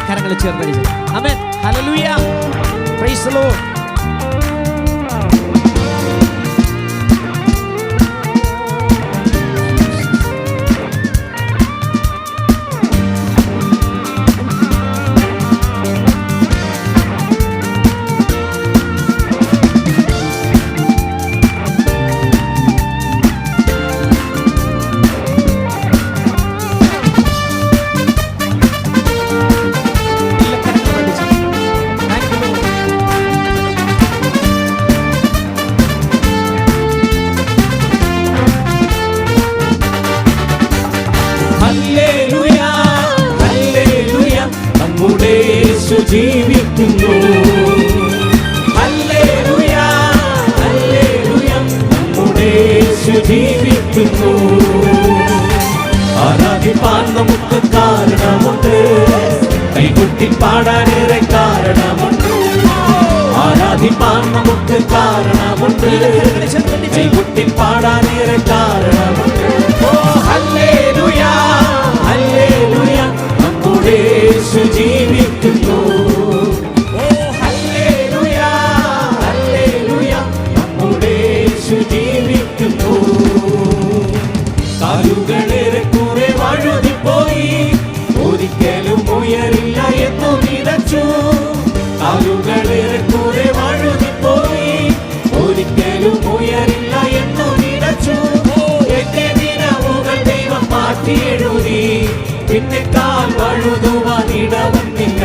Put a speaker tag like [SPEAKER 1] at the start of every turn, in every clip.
[SPEAKER 1] കരങ്ങൾ ചേർന്ന്. ആമേൻ. Hallelujah. Praise the Lord.
[SPEAKER 2] ജീവിക്കുന്നു. ഹല്ലേലൂയ ഹല്ലേലൂയ നമ്മുടെ യേശു ജീവിക്കുന്നു. ആരാധിപ്പാൻ നമുക്ക് കാരണമുണ്ട്, കൈകൊട്ടി പാടാനേറെ കാരണമുണ്ട്. ആരാധിപ്പാൻ നമുക്ക് കാരണമുണ്ട്, കൈകൊട്ടി പാടാനേറെ കാരണമുണ്ട്. ഓ ഹല്ലേലൂയ ഹല്ലേലൂയ നമ്മുടെ യേശു ജീവിക്കുന്നു. ഓ ഹല്ലേലൂയ ഹല്ലേലൂയ നമ്മുടെ യേശു ജീവിക്കുന്നു. കാലുകളേറെ കുറെ വഴുതിപ്പോയി, ഒരിക്കലും ഉയരില്ല എന്നു നിലച്ചു. കാലുകളേറെ കുറെ വഴുതിപ്പോയി, ഒരിക്കലും ഉയരില്ല എന്നു നിലച്ചു. എന്റെ ദിനമുകൾ ദൈവം മാറ്റിയെഴുതി, പിന്നെ കാൽ വഴുതുവാൻ ഇടവന്നില്ല.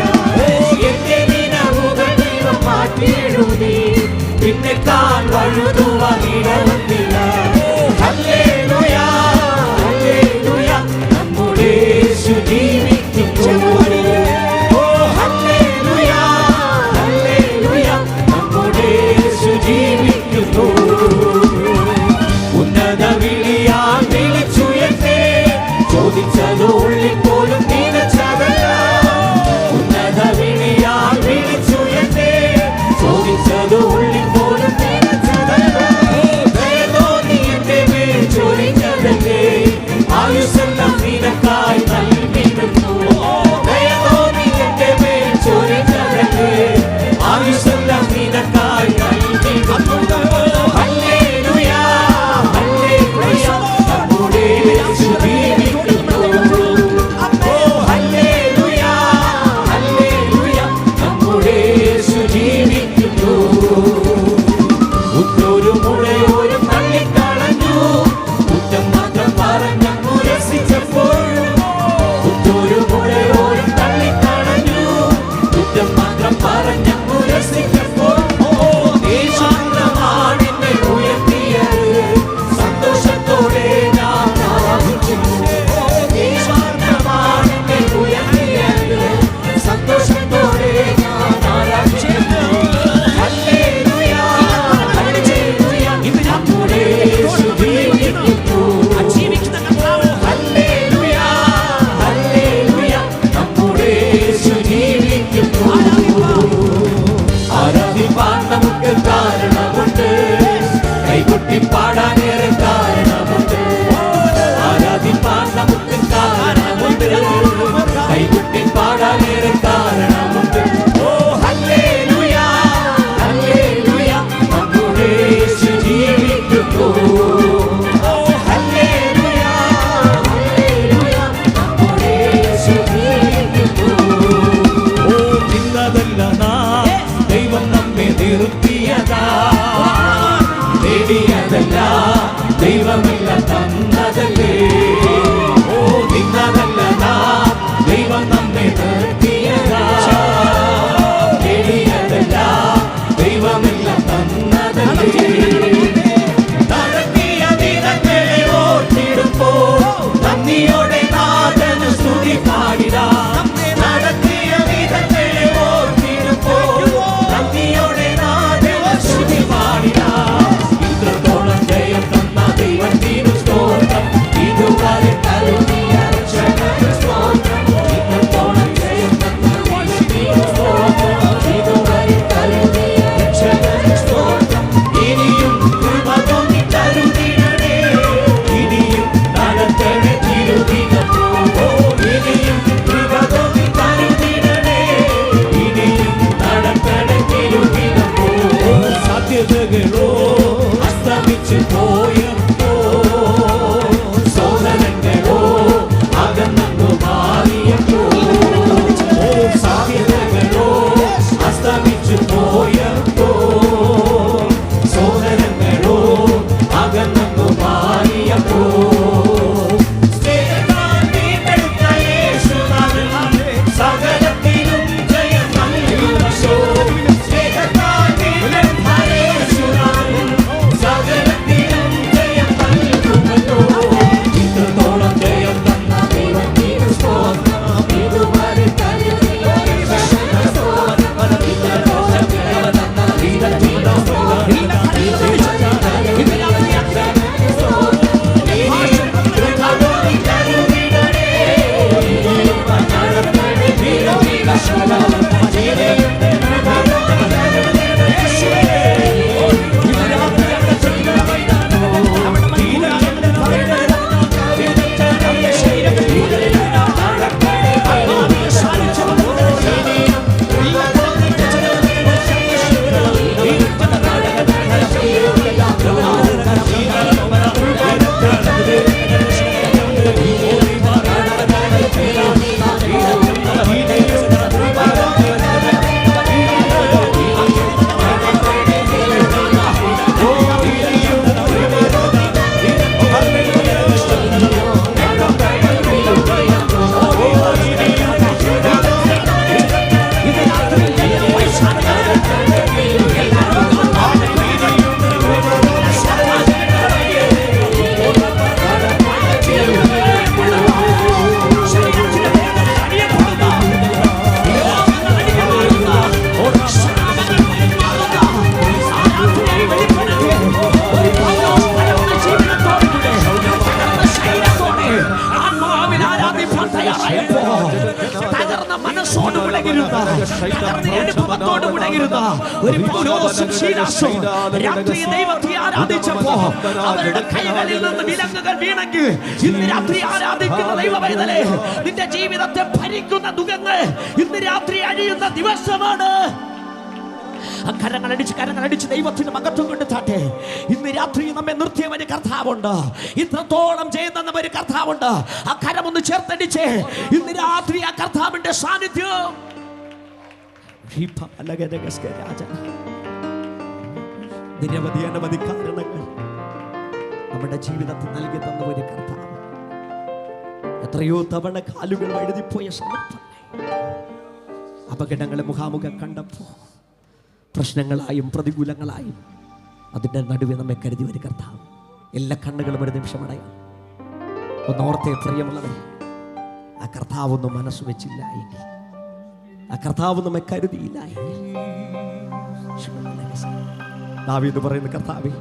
[SPEAKER 2] എന്റെ ദിനമുകൾ ദൈവം മാറ്റിയെഴുതി, പിന്നെ കാൽ വഴുതുവാൻ ഇടവന്നില്ല. ഹല്ലേലൂയ ഹല്ലേലൂയ നമ്മുടെ യേശു ജീവിക്കുന്നു. ഓ ഹല്ലേലൂയ ഹല്ലേലൂയ നമ്മുടെ യേശു ജീവിക്കുന്നു. ഉന്നത വിളിയാൽ വിളിച്ചുയർത്തേ, ചോദിച്ചത് ഉള്ളിൽ പോലും നിലച്ചതല്ല. ഉന്നത വിളിയാൽ വിളിച്ചുയർത്തേ, ചോദിച്ചത് ഉള്ളിൽ പോലും നിലച്ചതല്ല. ദയതോന്നി എന്റെ മേൽ ചൊരിഞ്ഞതല്ലേ, ആയുസ്സെല്ലാം നിനക്കായി നൽകിയിരുന്നു. ദയതോന്നി എന്റെ മേൽ ചൊരിഞ്ഞതല്ലേ, ആയുസ്സെല്ലാം നിനക്കായി നൽകിയിരുന്നു. ഹല്ലേലൂയ ഹല്ലേലൂയ നമ്മുടെ യേശു ജീവിക്കുന്നു. ഓ ഹല്ലേലൂയ ഹല്ലേലൂയ നമ്മുടെ യേശു ജീവിക്കുന്നു. ഉറ്റൊരു മുളയോരും തള്ളിക്കളഞ്ഞു, കുറ്റം മാത്രം പറഞ്ഞങ്ങു രസിച്ചപ്പോഴും. ഉറ്റൊരു മുളയോരും തള്ളിക്കളഞ്ഞു, കുറ്റം മാത്രം പറഞ്ഞങ്ങു രസിച്ചപ്പോൾ. യേശുമാണ് എന്നെ ഉയർത്തിയത്, സന്തോഷത്തോടെ ഞാൻ ആരാധിക്കുന്നു. യേശുമാണ് എന്നെ ഉയർത്തിയത്, സന്തോഷത്തോടെ ഞാൻ ആരാധിക്കുന്നു. ഹല്ലേലൂയ ഹല്ലേലൂയ നമ്മുടെ യേശു ജീവിക്കുന്നു. ഹല്ലേലൂയ ഹല്ലേലൂയ നമ്മുടെ യേശു ജീവിക്കുന്നു. ആരാധിപ്പാൻ നമുക്ക് കാരണമുണ്ട്, കൈകൊട്ടി പാടാനേറെ കാരണമുണ്ട്. ആരാധിപ്പാൻ നമുക്ക് കാരണമുണ്ട്, കൈകൊട്ടി പാടാനേറെ കാരണമുണ്ട്. ഓ ഹല്ലേലൂയ ഹല്ലേലൂയ നമ്മുടെ യേശു ജീവിക്കുന്നു. ഓ ഹല്ലേലൂയ ഹല്ലേലൂയ നമ്മുടെ യേശു ജീവിക്കുന്നു. ഓ തിന്നതല്ല നാം ദൈവം നമ്മെ നിർത്തിയതാ, നേടിയതല്ല ദൈവമെല്ലാം തന്നതല്ലേ. ഓ തിന്നതല്ല നാം ദൈവം നമ്മെ നിർത്തിയതാ, നേടിയതല്ല ദൈവമെല്ലാം തന്നതല്ലേ. നടത്തിയ വിധങ്ങളെ ഓർത്തിടുമ്പോൾ നന്ദിയോടെ നാഥന് സ്തുതി പാടിടാം. നടത്തിയ വിധങ്ങളെ ഓർത്തിടുമ്പോൾ നന്ദിയോടെ നാഥന് സ്തുതി പാടിടാം. ഇത്രത്തോളം ജയം തന്ന ദൈവത്തിനു സ്തോത്രം, ഇതുവരെ കരുതിയ രക്ഷകന് സ്തോത്രം. ഇത്രത്തോളം ജയം തന്ന ദൈവത്തിനു സ്തോത്രം, ഇതുവരെ കരുതിയ രക്ഷകന് സ്തോത്രം. ഇനിയും കൃപ തോന്നി കരുതിടണേ, ഇനിയും നടത്തണേ തിരുദിനം. ഓ ഇനിയും കൃപ
[SPEAKER 1] തകർന്ന മനസ്സോട് വിളകിരുന്ന, തകർന്ന അനുഭവത്തോട് വിളകിരുന്ന ഒരു പൗലോസും ശീലാസും രാത്രി ദൈവത്തെ ആരാധിച്ചപ്പോ അവരുടെ കൈകളിൽ നിന്ന് വിലങ്ങുകൾ വീണെങ്കിൽ, ഇന്ന് രാത്രി ആരാധിക്കുന്ന ദൈവമൈതലേ, നിന്റെ ജീവിതത്തെ ഭരിക്കുന്ന ദുഃഖങ്ങൾ ഇന്ന് രാത്രി അഴിയുന്ന ദിവസമാണ്. കരങ്ങളടിച്ച് ദൈവത്തിന് മഹത്വം കൊണ്ടുതാട്ടെ. ഇന്ന് രാത്രി നമ്മെ നിർത്തിയ ഒരു കർത്താവുണ്ട്, ഇത്രത്തോളം ചെയ്യുന്ന ഒരു കർത്താവുണ്ട്. ആ കരമൊന്ന് ചേർത്തടിച്ച് ഇന്ന് രാത്രി ആ കർത്താവിന്റെ സാന്നിധ്യം നിരവധി അനവധി കാരണങ്ങൾ നമ്മുടെ ജീവിതത്തിൽ നൽകി തന്ന ഒരു കർത്താവ്. എത്രയോ തവണ കാലുകൾ എഴുതിപ്പോയ സന്ദർഭങ്ങൾ, അപകടങ്ങളെ മുഖാമുഖം കണ്ടപ്പോ പ്രശ്നങ്ങളായും പ്രതികൂലങ്ങളായും അതിൻ്റെ നടുവെ നമ്മെ കരുതി ഒരു കർത്താവ്. എല്ലാ കണ്ണുകളും ഒരു നിമിഷം അടയാം. ഒന്നോർത്തെ പ്രിയമുള്ളവർ, ആ കർത്താവൊന്നും മനസ്സ് വെച്ചില്ല എങ്കിൽ, ആ കർത്താവ് നമ്മെ കരുതിയില്ല എങ്കിൽ, ദാവീദ് പറയുന്ന, കർത്താവേ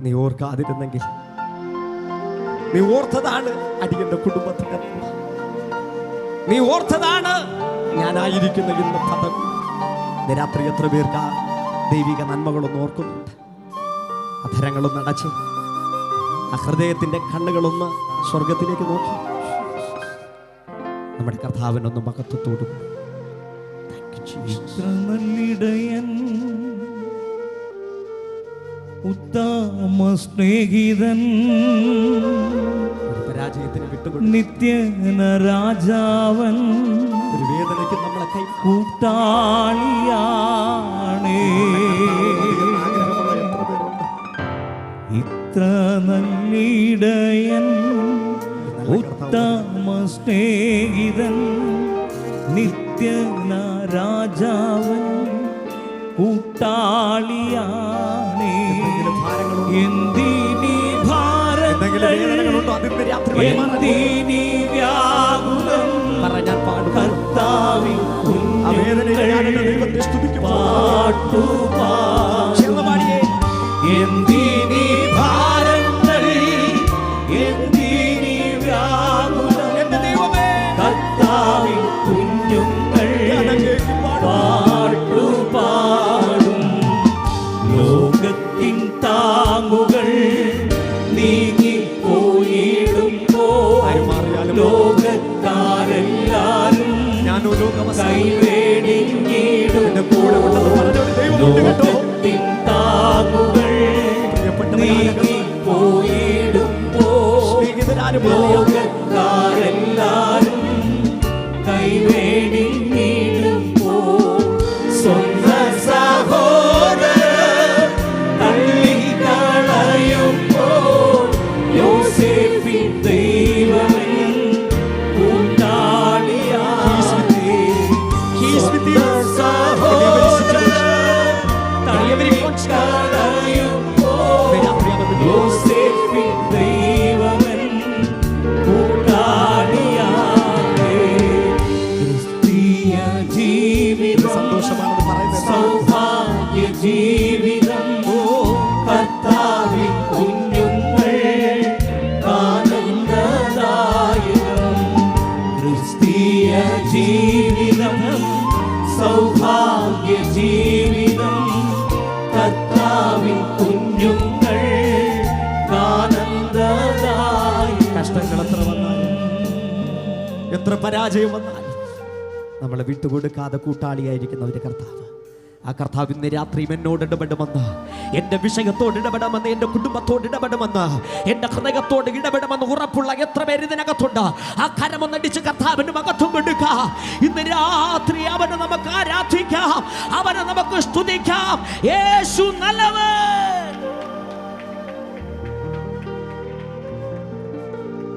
[SPEAKER 1] നീ ഓർക്കാതിരുന്നെങ്കിൽ, നീ ഓർത്തതാണ് അടിയന്റെ കുടുംബത്തിന്റെ, നീ ഓർത്തതാണ് ഞാനായിരിക്കുന്ന ഇന്ന് പദം. രാത്രി എത്ര പേർക്ക് ആ ദൈവിക നന്മകളൊന്നും ഓർക്കുന്നുണ്ട്? അധരങ്ങളൊന്ന് അടച്ച് ആ ഹൃദയത്തിന്റെ കണ്ണുകളൊന്ന് സ്വർഗത്തിലേക്ക് നോക്കി നമ്മുടെ കർത്താവിനൊന്ന് മഹത്വത്തോടും
[SPEAKER 2] ഉത്തമ സ്നേഹിതൻ,
[SPEAKER 1] പരാജയത്തിന് വിട്ടുകൊണ്ട്
[SPEAKER 2] നിത്യന രാജാവൻ,
[SPEAKER 1] ഒരു വേദനയ്ക്ക് നമ്മളെ കൈ
[SPEAKER 2] കൂട്ടാളിയാണ്. ഇത്ര നല്ലിടയൻ, ഉത്തമ സ്നേഹിതൻ, നിത്യന രാജാവൻ, കൂട്ടാളിയാണ്. എന്തിനീ ഭാരങ്ങൾ, എന്തിനീ വ്യാകുലം, കർത്താവിൻ പാട്ടുപാടിയേ. എന്തിനീ ഭാരങ്ങൾ, എന്തിനീ വ്യാകുലം, കർത്താവിൻ കുഞ്ഞുങ്ങൾ പാട്ടുപാടും. ലോകത്തിൻ താങ്ങുകൾ നീങ്ങിപ്പോയിടുമ്പോ ലോകക്കാരെല്ലാരും കൈവേടിഞ്ഞിടുമ്പോ, ലോകത്തിൻ താങ്ങുകൾ നീങ്ങിപ്പോയിടുമ്പോ ലോകക്കാരെല്ലാരും കൈവേടിഞ്ഞിടുമ്പോ, സ്വന്ത സഹോദരർ തള്ളിക്കളയുമ്പോ യോസേഫിൻ ദൈവമേ കൂട്ടാളിയായി. സഹോദരർ തള്ളിക്കളയുമ്പോ യോസേഫിൻ ദൈവമേ കൂട്ടാളിയായി. ക്രിസ്തീയ ജീവിതം
[SPEAKER 1] സന്തോഷമാണെന്ന് പറയുന്നത്,
[SPEAKER 2] സൗഭാഗ്യ ജീവിതം, കർത്താവിൻ കുഞ്ഞുങ്ങൾ ആനന്ദദായകം. ക്രിസ്തീയ ജീവിതം സൗഭാഗ്യ ജീവിതം, കർത്താവിൻ കുഞ്ഞുങ്ങൾ ആനന്ദദായകം.
[SPEAKER 1] കഷ്ടങ്ങൾ എത്ര വന്നാലും, എത്ര പരാജയം വന്നാലും നമ്മളെ വിട്ടുകൊടുക്കാതെ കൂട്ടാളിയായിരിക്കുന്ന ഒരു കർത്താവ്. ആ കർത്താവ് ഇന്ന് രാത്രിയും എന്നോട് ഇടപെടുമെന്ന്, എൻ്റെ വിഷയത്തോട് ഇടപെടുമെന്ന്, എൻ്റെ കുടുംബത്തോട് ഇടപെടുമെന്ന്, എൻ്റെ ഹൃദയത്തോട് ഇടപെടുമെന്ന് ഉറപ്പുള്ള എത്ര പേര് ഇതിനകത്തുണ്ട്? ആ കരമൊന്നടിച്ച് കർത്താവിന് മഹത്വം കൊടുക്കാം. ഇന്ന് രാത്രി അവനെ നമുക്ക് ആരാധിക്കാം, അവനെ നമുക്ക് സ്തുതിക്കാം. യേശു നല്ലവൻ.